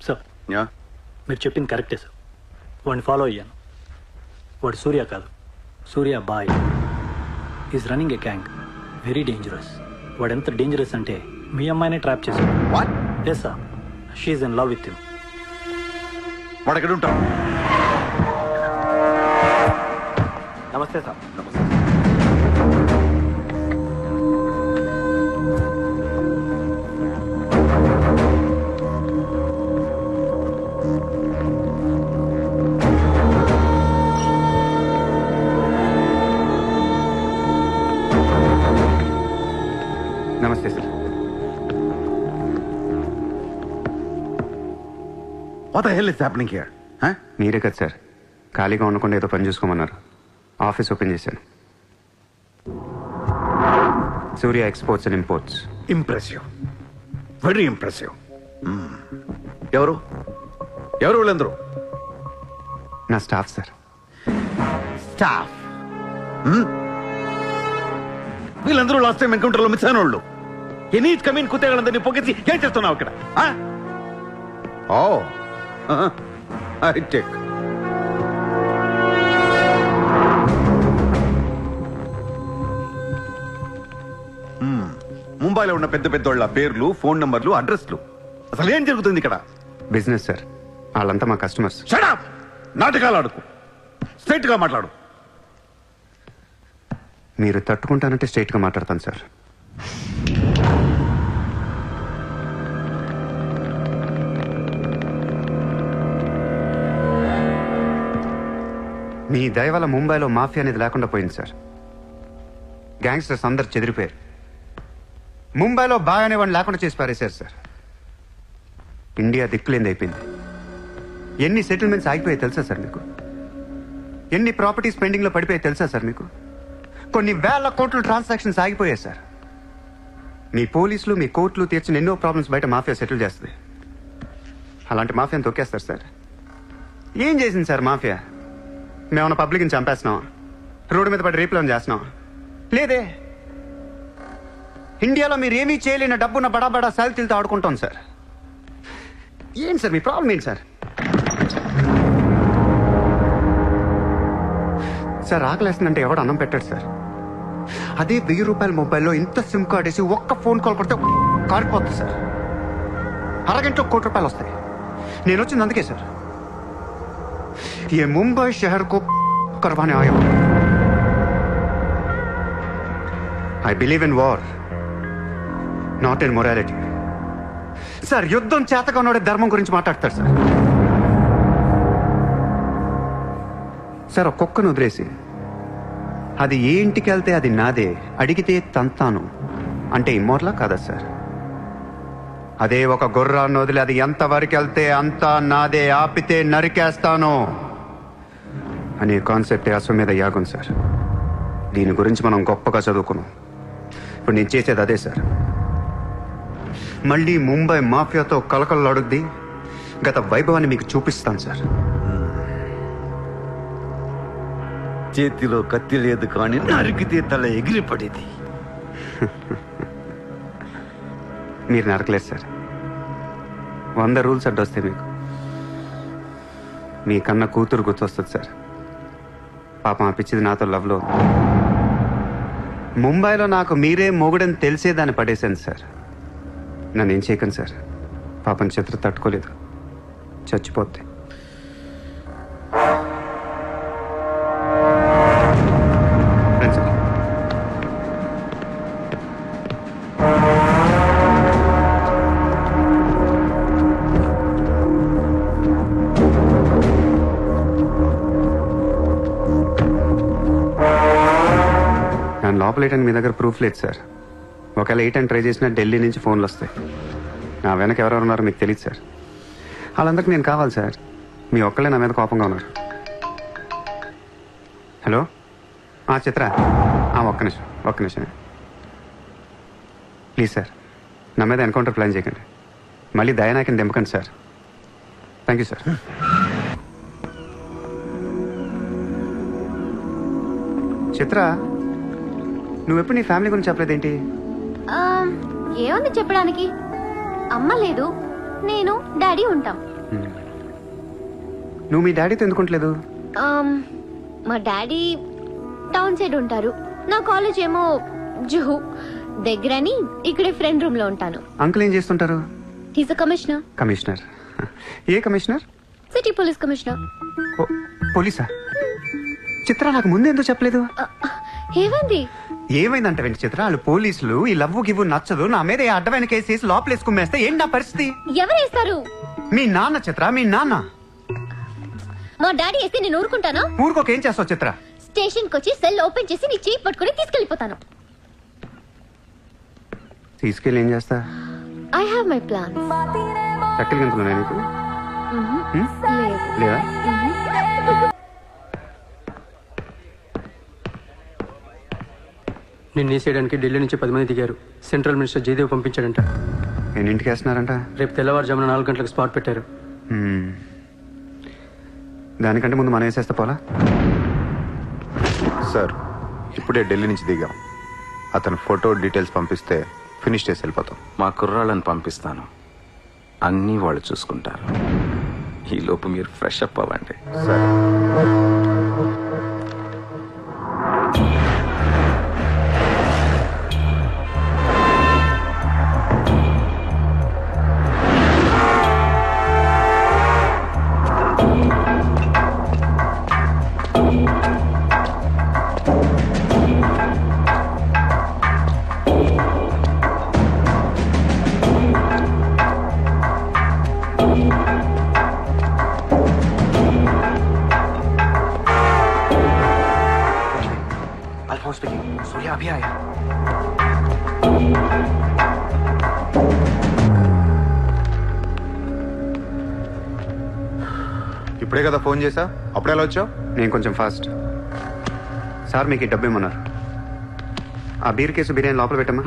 Sir yeah మీరు చెప్పింది కరెక్టే సార్. వాడిని ఫాలో అయ్యాను. వాడు సూర్య కాదు, సూర్య బాయ్. Is running a gang, very dangerous. వాడు ఎంత డేంజరస్ అంటే మీ అమ్మాయినే ట్రాప్ చేశాడు. What? Yes sir, she's in love with you. వాడు ఎక్కడ ఉంటాం? నమస్తే సార్. నమస్తే. నమస్తే sir. What the hell is happening here? Huh? మీరే కదా సార్ ఖాళీగా ఉండకుండా ఏదో పని చూసుకోమన్నారు. ఆఫీస్ ఓపెన్ చేశాను. Surya exports and imports. Impressive. Very impressive. ఎవరు ఎవరు వీళ్ళందరూ? నా స్టాఫ్ సార్. స్టాఫ్. వీళ్ళందరూ లాస్ట్ టైం ఎన్కౌంటర్లో మిస్ అయిన వాళ్ళు. ఎనీ కమీన్ కుత్తేగాళ్ళందరినీ పొగేసి ఏం చేస్తున్నావు ఇక్కడ? Oh I take. ముంబైలో ఉన్న పెద్ద పెద్దోళ్ళ పేర్లు, ఫోన్ నంబర్లు, అడ్రస్లు. అసలు ఏం జరుగుతుంది ఇక్కడ? Business sir. వాళ్ళంతా మా కస్టమర్స్. Shut up! నాటకాలు ఆడుకు. స్ట్రైట్ గా మాట్లాడు. మీరు తట్టుకుంటానంటే స్ట్రైట్గా మాట్లాడతాను సార్. మీ దయ వల్ల ముంబైలో మాఫియా అనేది లేకుండా పోయింది సార్. గ్యాంగ్స్టర్స్ అందరు చెదిరిపోయారు. ముంబైలో బాగా అనేవాడిని లేకుండా చేసి పారేశారు సార్. ఇండియా దిక్కులేంది అయిపోయింది. ఎన్ని సెటిల్మెంట్స్ ఆగిపోయాయి తెలుసా సార్ మీకు? ఎన్ని ప్రాపర్టీస్ పెండింగ్లో పడిపోయాయి తెలుసా సార్ మీకు? కొన్ని వేల కోట్ల ట్రాన్సాక్షన్స్ ఆగిపోయాయి సార్. మీ పోలీసులు, మీ కోర్టులు తీర్చిన ఎన్నో ప్రాబ్లమ్స్ బయట మాఫియా సెటిల్ చేస్తుంది. అలాంటి మాఫియాని తొక్కేస్తారు సార్. ఏం చేసింది సార్ మాఫియా? మేమన్నా పబ్లిక్ని చంపేస్తున్నాం, రోడ్డు మీద పడి రేపులను చేస్తున్నాం? లేదే. ఇండియాలో మీరు ఏమీ చేయలేని డబ్బున్న బడా బడా సాల్తీలతో ఆడుకుంటాం సార్. ఏంటి సార్ మీ ప్రాబ్లం ఏంటి సార్? సార్ ఆకలేస్తుందంటే ఎవడు అన్నం పెట్టాడు సార్. అదే 1000 రూపాయల మొబైల్లో ఇంత సిమ్ కార్డ్ వేసి ఒక్క ఫోన్ కాల్ కొడితే కారిపోతుంది సార్. అరగంటలో ₹1,00,00,000 వస్తాయి. నేను వచ్చింది అందుకే సార్. ये मुंबई शहर को करवाने आया हूं. I believe in war, not in morality. Sir యుద్ధం చేతగా ఉన్నోడే ధర్మం గురించి మాట్లాడతారు సార్. సార్ ఒక కుక్కను వదిలేసి అది ఏ ఇంటికి వెళ్తే అది నాదే, అడిగితే తంతాను అంటే ఇమ్మోర్లా కాదా సార్? అదే ఒక గుర్రాన్ని వదిలి అది ఎంతవరకు వెళ్తే అంతా నాదే, ఆపితే నరికేస్తాను అనే కాన్సెప్టే అశ్వమేధ యాగం సార్. దీని గురించి మనం గొప్పగా చదువుకున్నాం. ఇప్పుడు నేను చేసేది అదే సార్. మళ్ళీ ముంబై మాఫియాతో కలకలలాడుద్ది గత వైభవాన్ని మీకు చూపిస్తాను సార్. చేతిలో కత్తి లేదు కానీ నరికితే తల ఎగిరిపడేది. మీరు నరకలేదు సార్. 100 రూల్స్ అడ్డొస్తాయి మీకు. మీ కన్న కూతురు గుర్తొస్తుంది సార్. పాపం ఆ పిచ్చిది నాతో లవ్లో. ముంబైలో నాకు మీరే మొగుడని తెలిసేదాన్ని పడేశాను సార్. నన్ను ఏం చేయకండి సార్. పాపం చిత్ర తట్టుకోలేదు, చచ్చిపోద్ది. సార్ నేను లోపలేయడానికి మీ దగ్గర ప్రూఫ్ లేదు సార్. ఒకవేళ 8 అని ట్రై చేసినా ఢిల్లీ నుంచి ఫోన్లు వస్తాయి. నా వెనక ఎవరెవరు ఉన్నారో మీకు తెలియదు సార్. వాళ్ళందరికీ నేను కావాలి సార్. మీ ఒక్కళ్ళే నా మీద కోపంగా ఉన్నారు. హలో చిత్ర, ఒక్క నిమిషం ప్లీజ్ సార్. నా మీద ఎన్కౌంటర్ ప్లాన్ చేయకండి. మళ్ళీ దయానాయకని దింపకండి సార్. Thank you sir. చిత్ర, నువ్వెప్పుడు నీ ఫ్యామిలీ గురించి చెప్పలేదేంటి? ఏముంది చెప్పడానికి? అమ్మ లేదు, నేను డాడీ ఉంటాం. నువ్వు మీ డాడీతో ఎందుకుంటలేదు? మా డాడీ టౌన్ సైడ్ ఉంటారు, నా కాలేజ్ ఏమో జుహు దగ్గరని ఇక్కడే ఫ్రెండ్ రూమ్ లో ఉంటాను. అంకుల్ ఏం చేస్తుంటారు? He's a commissioner. కమిషనర్? ఏ కమిషనర్? City police commissioner. పోలీసా? చిత్ర నాకు ముందు ఎందుకు చెప్పలేదు? ఏమైంది? ఏమైందంట వెంట చిత్ర, వాళ్ళు పోలీసులు ఈ లవ్వు గివ్వు నచ్చదు, నా మీద ఏ అడ్డమైన కేసు వేసి లోపలేసుకుమ్మేస్తే ఏంటి నా పరిస్థితి? ఎవరేస్తారు? మీ నాన్న చిత్ర, మీ నాన్న. మా డాడీ వేస్తే నేను ఊరుకుంటానా? ఊరుకోక ఏం చేస్తావు చిత్ర? స్టేషన్ కి వచ్చి సెల్ ఓపెన్ చేసి నీ చేయి పట్టుకుని తీసుకెళ్లిపోతాను. తీసుకెళ్ళి ఏం చేస్తా? I have my plans. చక్కలు గంతులున్నా నీకు? లేదు. లేదా? నిన్ను వేసేయడానికి ఢిల్లీ నుంచి 10 మంది దిగారు. సెంట్రల్ మినిస్టర్ జయదేవ్ పంపించాడంట. ఎన్నింటికి వేస్తున్నారంట? రేపు తెల్లవారుజామున 4 గంటలకు స్పాట్ పెట్టారు. దానికంటే ముందు మనం వేసేస్తే పోలా? సార్, ఇప్పుడే ఢిల్లీ నుంచి దిగాం. అతను ఫోటో డీటెయిల్స్ పంపిస్తే ఫినిష్ చేసి వెళ్ళిపోతాం. మా కుర్రాళ్ళని పంపిస్తాను, అన్నీ వాళ్ళు చూసుకుంటారు. ఈలోపు మీరు ఫ్రెష్ అప్ అవ్వండి. సార్, सूर्या अभी आया. ఇప్పుడే కదా ఫోన్ చేసా, అప్పుడే ఎలా వచ్చావు? నేను కొంచెం ఫాస్ట్. సార్ మీకు ఈ డబ్బు ఇమ్మన్నారు. ఆ బీర్ కేసు బిర్యానీ లోపల పెట్టమ్మా.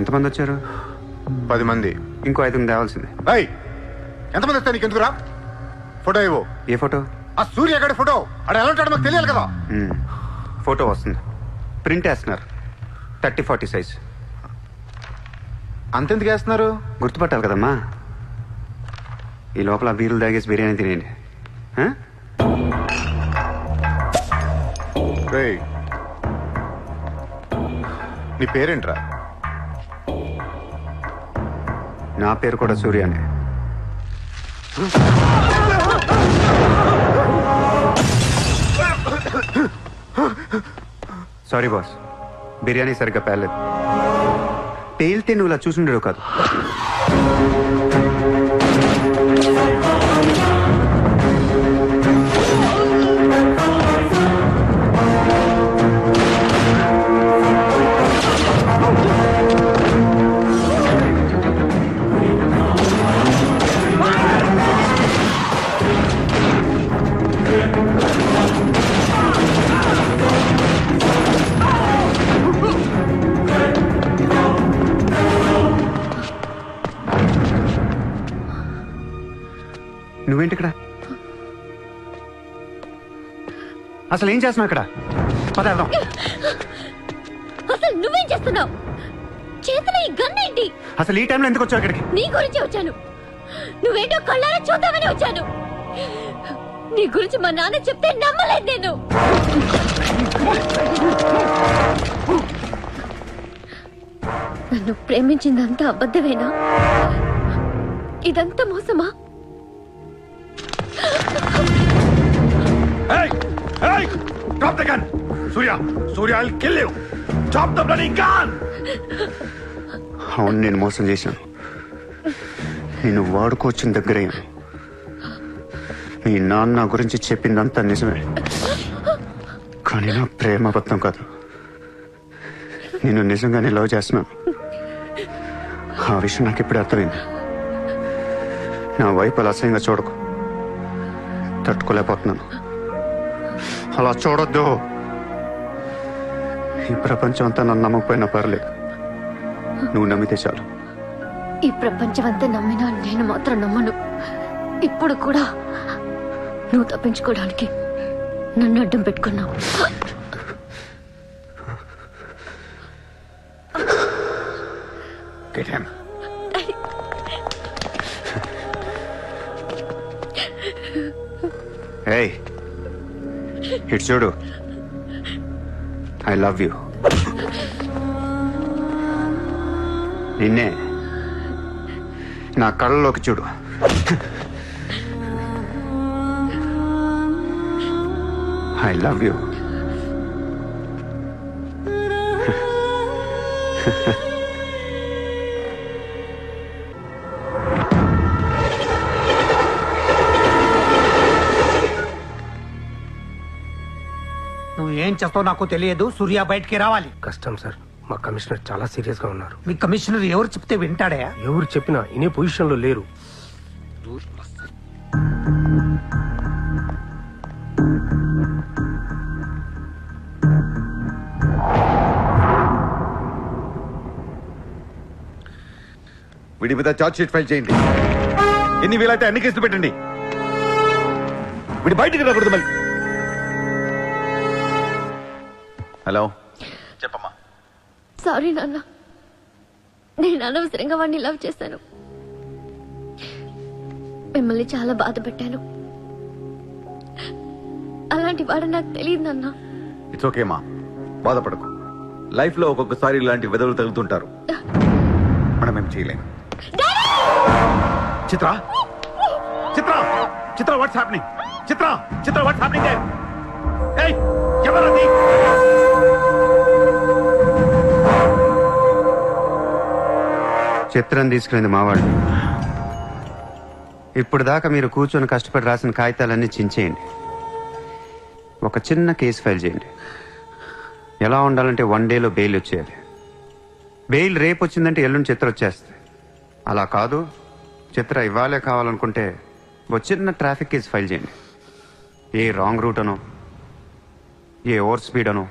ఎంతమంది వచ్చారు? 10 మంది. ఇంకో 5 తేవాల్సింది. ఎంతమంది వస్తే నీకు ఎందుకురా? ఫోటో ఇవ్వు. ఏ ఫోటో? ఆ సూర్యగడి ఫోటో. అక్కడ ఎలా ఉంటాడో మాకు తెలియాలి కదా. ఫోటో వస్తుంది, ప్రింట్ వేస్తున్నారు. 30-40 సైజ్. అంతెందుకు వేస్తున్నారు? గుర్తుపట్టాలి కదమ్మా. ఈ లోపల బీర్లు తాగేసి బిర్యానీ తినేయండి. రేయ్, నీ పేరేంట్రా? నా పేరు కూడా సూర్యానే. సారీ బాస్, బిర్యానీ సరిగ్గా పేర్లేదు. పేలితే నువ్వు ఇలా చూసుండేవు కాదు. నువ్వేంటి ఇక్కడ? అసలు ఏం చేస్తున్నావు ఇక్కడ? పద వెళ్దాం. అసలు నువ్వేం చేస్తున్నావు? చేతిలో ఈ గన్ ఏంటి? అసలు ఈ టైంలో ఎందుకు వచ్చావు ఇక్కడికి? నీ గురించి వచ్చాను. నువ్వేంటో కళ్ళారా చూద్దామని వచ్చాను. నీ గురించి మా నాన్న చెప్తే నమ్మలేదు నేను. నన్ను ప్రేమించిందంతా అబద్ధమేనా? ఇదంతా మోసమా? Hey! Hey! Drop the gun! Surya! Surya, I'll kill you! Drop the bloody gun! అవును, నేను మోసం చేశాను. నేను వాడుకోవచ్చిన దగ్గరయ్యాను. మీ నాన్న గురించి చెప్పిందంతా నిజమే, కానీ నా ప్రేమ అబద్ధం కాదు. నేను నిజంగానే లవ్ చేస్తున్నాను. ఆ విషయం నాకు ఇప్పుడే అర్థమైంది. నా వైపు అలా అసహ్యంగా చూడకు. తట్టుకోలేకపోతున్నాను. అలా చూడొద్దు. ఈ ప్రపంచం అంతా నన్ను నమ్మకపోయినా పర్లేదు, నువ్వు నమ్మితే చాలు. ఈ ప్రపంచం అంతా నమ్మినా నేను మాత్రం నమ్మను. ఇప్పుడు కూడా నువ్వు తప్పించుకోవడానికి నన్ను అడ్డం పెట్టుకున్నావు. Look at him. Hey, ఇటు చూడు. I love you. నిన్నే నా కళ్ళలోకి చూడు. I love you. నువ్వు ఏం చేస్తావు నాకు తెలియదు. సూర్య బయటికి రావాలి. కష్టం సార్, మా కమిషనర్ చాలా సీరియస్ గా ఉన్నారు. మీ కమిషనర్ ఎవరు చెప్తే వింటాడా? ఎవరు చెప్పినా ఇనే పొజిషన్ లో లేరు. వీడి మీద చార్జ్ షీట్ ఫైల్ చేయండి. ఎన్ని వీలైతే అన్ని కేసులు పెట్టండి. వీడి బయటికి రాకూడదు మళ్ళీ. హలో, చెప్పమ్మా. సారీ నాన్న, నేను అనవసరంగా వాడిని లవ్ చేశాను. మిమ్మల్ని చాలా బాధ పెట్టాను. అలాంటి వాడు నాకు తెలియదు నాన్న. ఇట్స్ ఓకే మా, బాధపడకు. లైఫ్ లో ఒక్కొక్కసారి ఇలాంటి వెదవులు తగులుతుంటారు. మనం ఏం చేయలేము. Chitra, Chitra, Chitra, what's happening? Chitra, Chitra, what's happening there? ఏయ్, ఎవరది? చిత్రం తీసుకునేది మావాళ్ళు. ఇప్పుడు దాకా మీరు కూర్చొని కష్టపడి రాసిన కాగితాలన్నీ చించేయండి. ఒక చిన్న కేసు ఫైల్ చేయండి. ఎలా ఉండాలంటే 1 డేలో బెయిల్ వచ్చేయాలి. బెయిల్ రేపు వచ్చిందంటే ఎల్లుండి చిత్ర వచ్చేస్తుంది. అలా కాదు, చిత్ర ఇవ్వాలే కావాలనుకుంటే ఒక చిన్న ట్రాఫిక్ కేసు ఫైల్ చేయండి. ఏ రాంగ్ రూట్ అనో, ఏ ఓవర్ స్పీడ్ అనో.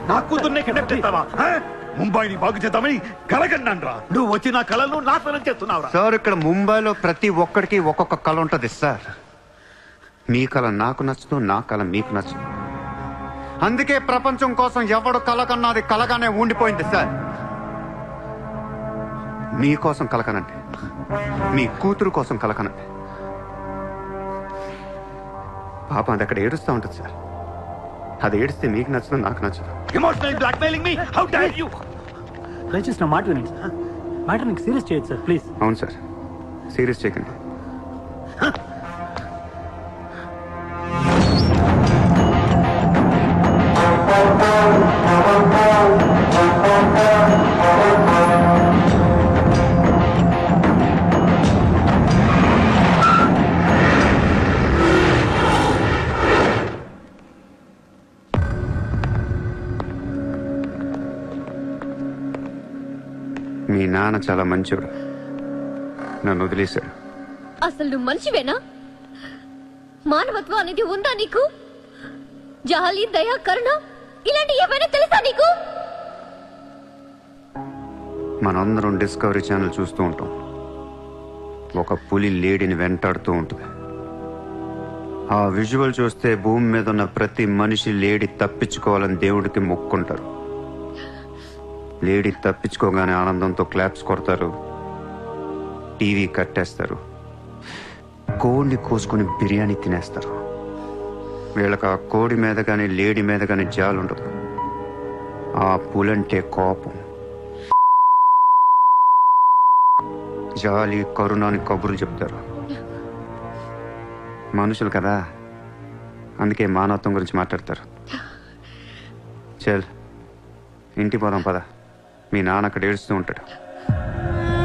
నా కూతుర్నే కిడ్నాప్ చేస్తావా? ముంబైని బాగు చేద్దామని కలగన్నాన్రా. నువ్వు వచ్చి నా కళను నాశనం చేస్తున్నావురా. సార్, ఇక్కడ ముంబైలో ప్రతి ఒక్కడికి ఒక్కొక్క కళ ఉంటుంది సార్. మీ కళ నాకు నచ్చదు, నా కళ మీకు నచ్చదు. అందుకే ప్రపంచం కోసం ఎవడు కళ కన్నది కలగానే ఉండిపోయింది సార్. మీకోసం కలకనండి, మీ కూతురు కోసం కలకనండి. పాపం అది అక్కడ ఏడుస్తూ ఉంటుంది సార్. అది ఏడిస్తే మీకు నచ్చదు, నాకు నచ్చదు. Emotional blackmailing me, how dare you? దయచేసి నా మాట వినండి సార్. మ్యాటర్ నీకు సీరియస్ చేయొచ్చు సార్, ప్లీజ్. అవును సార్, సీరియస్ చేయకండి. మీ నాన్న చాలా మంచోడు, నన్ను వదిలేశాడు. అసలు నువ్వు మనిషివేనా? మానవత్వం అనేది ఉందా నీకు? జాలి, దయ, కరుణ ఇలాంటి ఏమైనా తెలుసా నీకు? మనందరం డిస్కవరీ ఛానల్ చూస్తూ ఉంటాం. ఒక పులి లేడీని వెంటాడుతూ ఉంటుంది. ఆ విజువల్ చూస్తే భూమి మీద ఉన్న ప్రతి మనిషి లేడీ తప్పించుకోవాలని దేవుడికి మొక్కుంటారు. లేడీ తప్పించుకోగానే ఆనందంతో క్లాప్స్ కొడతారు, టీవీ కట్టేస్తారు, కోడిని కోసుకుని బిర్యానీ తినేస్తారు. వీళ్ళకి ఆ కోడి మీద కానీ లేడీ మీద కానీ జాలి ఉండదు. ఆ పులంటే కోపం, జాలి, కరుణ అని కబుర్లు చెప్తారు. మనుషులు కదా, అందుకే మానవత్వం గురించి మాట్లాడతారు. చల్, ఇంటికి పోదాం పద. మీ నాన్న అక్కడ ఏడుస్తూ ఉంటాడు.